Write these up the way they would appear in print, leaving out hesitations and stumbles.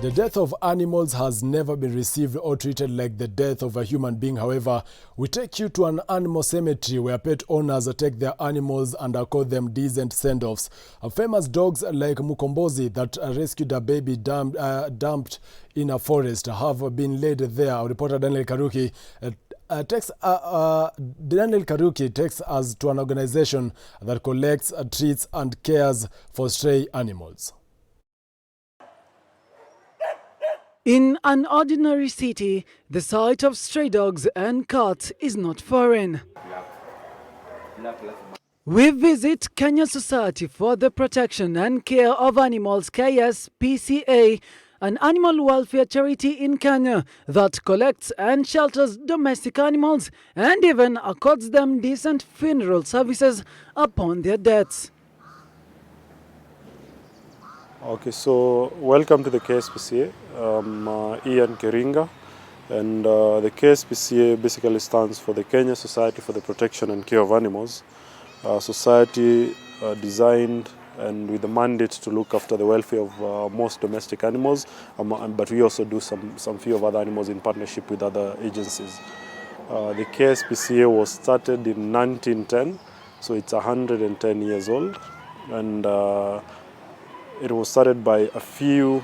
The death of animals has never been received or treated like the death of a human being. However, we take you to an animal cemetery where pet owners take their animals and accord them decent send-offs. Famous dogs like MUKOMBOZI that rescued a baby dumped in a forest have been laid there. Our reporter Daniel KARIUKI takes us to an organization that collects, treats and cares for stray animals. In an ordinary city, the sight of stray dogs and cats is not foreign. We visit Kenya Society for the Protection and Care of Animals, KSPCA, an animal welfare charity in Kenya that collects and shelters domestic animals and even accords them decent funeral services upon their deaths. Okay, so welcome to the KSPCA. I'm Ian Keringa, and the KSPCA basically stands for the Kenya Society for the Protection and Care of Animals. Society designed and with the mandate to look after the welfare of most domestic animals, but we also do some few of other animals in partnership with other agencies. The KSPCA was started in 1910, so it's 110 years old, and it was started by a few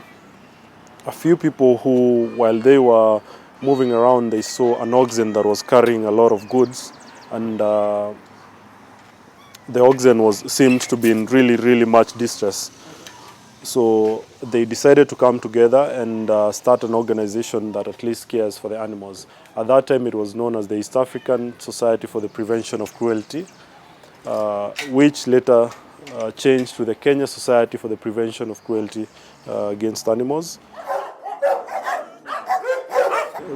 people who, while they were moving around, they saw an oxen that was carrying a lot of goods, and the oxen seemed to be in really much distress. So they decided to come together and start an organization that at least cares for the animals. At that time, it was known as the East African Society for the Prevention of Cruelty, which later changed to the Kenya Society for the Prevention of Cruelty against Animals.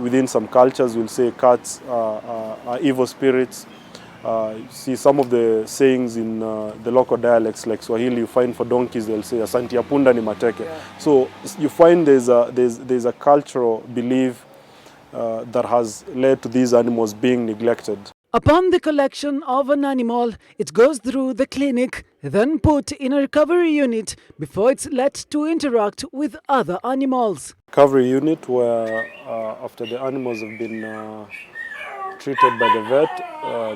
Within some cultures, we'll say cats are evil spirits. See some of the sayings in the local dialects, like Swahili, you find for donkeys, they'll say, "Asanti ya punda ni mateke." Yeah. So you find there's a cultural belief that has led to these animals being neglected. Upon the collection of an animal, it goes through the clinic, then put in a recovery unit before it's let to interact with other animals. Recovery unit where after the animals have been treated by the vet,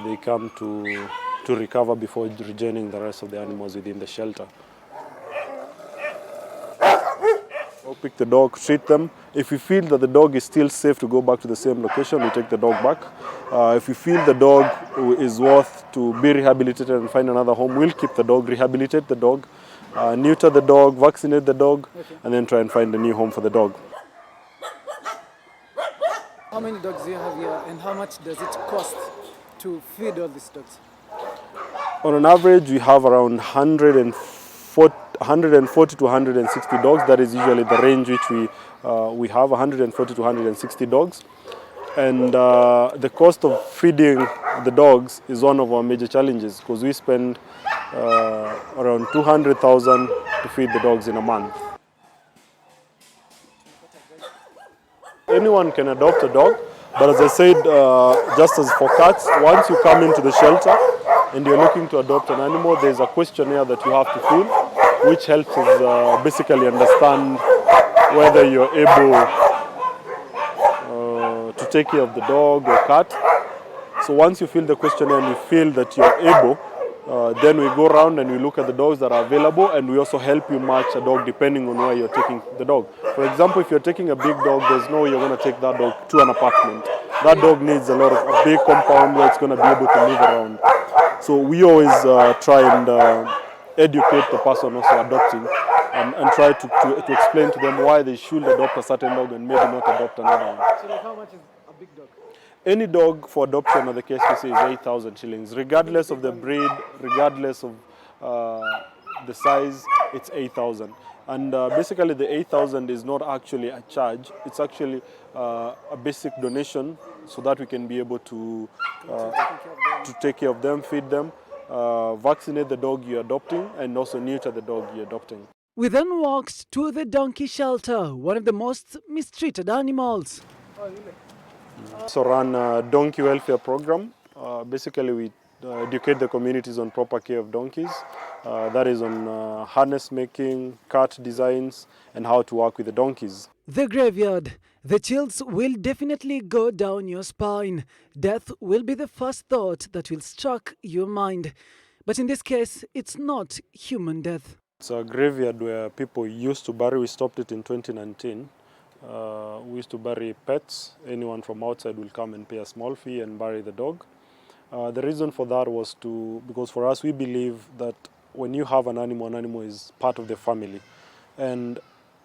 they come to recover before rejoining the rest of the animals within the shelter. We'll pick the dog, treat them. If we feel that the dog is still safe to go back to the same location, we take the dog back. If we feel the dog is worth to be rehabilitated and find another home, we'll keep the dog, rehabilitate the dog, neuter the dog, vaccinate the dog, and then try and find a new home for the dog. How many dogs do you have here, and how much does it cost to feed all these dogs? On an average, we have around 140 to 160 dogs. That is usually the range which we have, 140 to 160 dogs. And the cost of feeding the dogs is one of our major challenges, because we spend around 200,000 to feed the dogs in a month. Anyone can adopt a dog, but as I said, just as for cats, once you come into the shelter and you're looking to adopt an animal, there's a questionnaire that you have to fill, which helps us basically understand whether you're able to take care of the dog or cat. So once you fill the questionnaire and you feel that you're able, then we go around and we look at the dogs that are available, and we also help you match a dog depending on where you're taking the dog. For example, if you're taking a big dog, there's no way you're going to take that dog to an apartment. That dog needs a big compound where it's going to be able to move around. So we always try and educate the person also adopting, and try to explain to them why they should adopt a certain dog and maybe not adopt another one. So like, how much is a big dog? Any dog for adoption of the KSPCA is 8,000 shillings. Regardless of the breed, regardless of the size, it's 8,000. And basically the 8,000 is not actually a charge. It's actually a basic donation so that we can be able to take care of them, feed them, vaccinate the dog you're adopting, and also neuter the dog you're adopting. We then walked to the donkey shelter, one of the most mistreated animals. Oh, really? So run a donkey welfare program. Basically we educate the communities on proper care of donkeys. that is on harness making, cart designs, and how to work with the donkeys. The graveyard. The chills will definitely go down your spine. Death will be the first thought that will struck your mind. But in this case, it's not human death. It's a graveyard where people used to bury. We stopped it in 2019. We used to bury pets. Anyone from outside will come and pay a small fee and bury the dog. The reason for that was because for us, we believe that when you have an animal is part of the family. And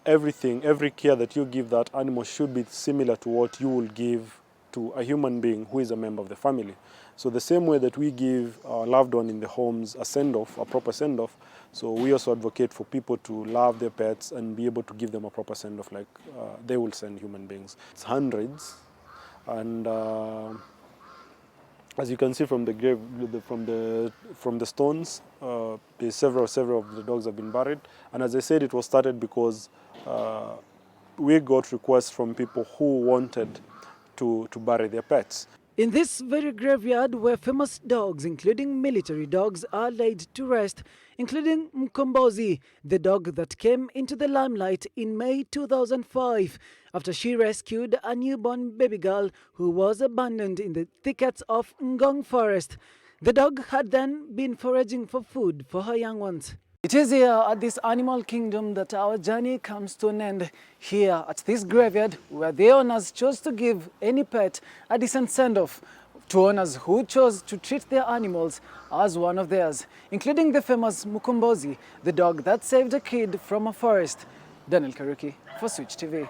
every care that you give that animal should be similar to what you will give to a human being who is a member of the family. So the same way that we give our loved one in the homes a send-off, a proper send-off, so we also advocate for people to love their pets and be able to give them a proper send-off like they will send human beings. It's hundreds, and as you can see from the grave, from the stones, several of the dogs have been buried. And as I said, it was started because we got requests from people who wanted to bury their pets. In this very graveyard where famous dogs, including military dogs, are laid to rest, including MUKOMBOZI, the dog that came into the limelight in May 2005 after she rescued a newborn baby girl who was abandoned in the thickets of Ngong Forest. The dog had then been foraging for food for her young ones. It is here at this animal kingdom that our journey comes to an end. Here at this graveyard where the owners chose to give any pet a decent send-off to owners who chose to treat their animals as one of theirs, including the famous MUKOMBOZI, the dog that saved a kid from a forest. Daniel KARIUKI for Switch TV.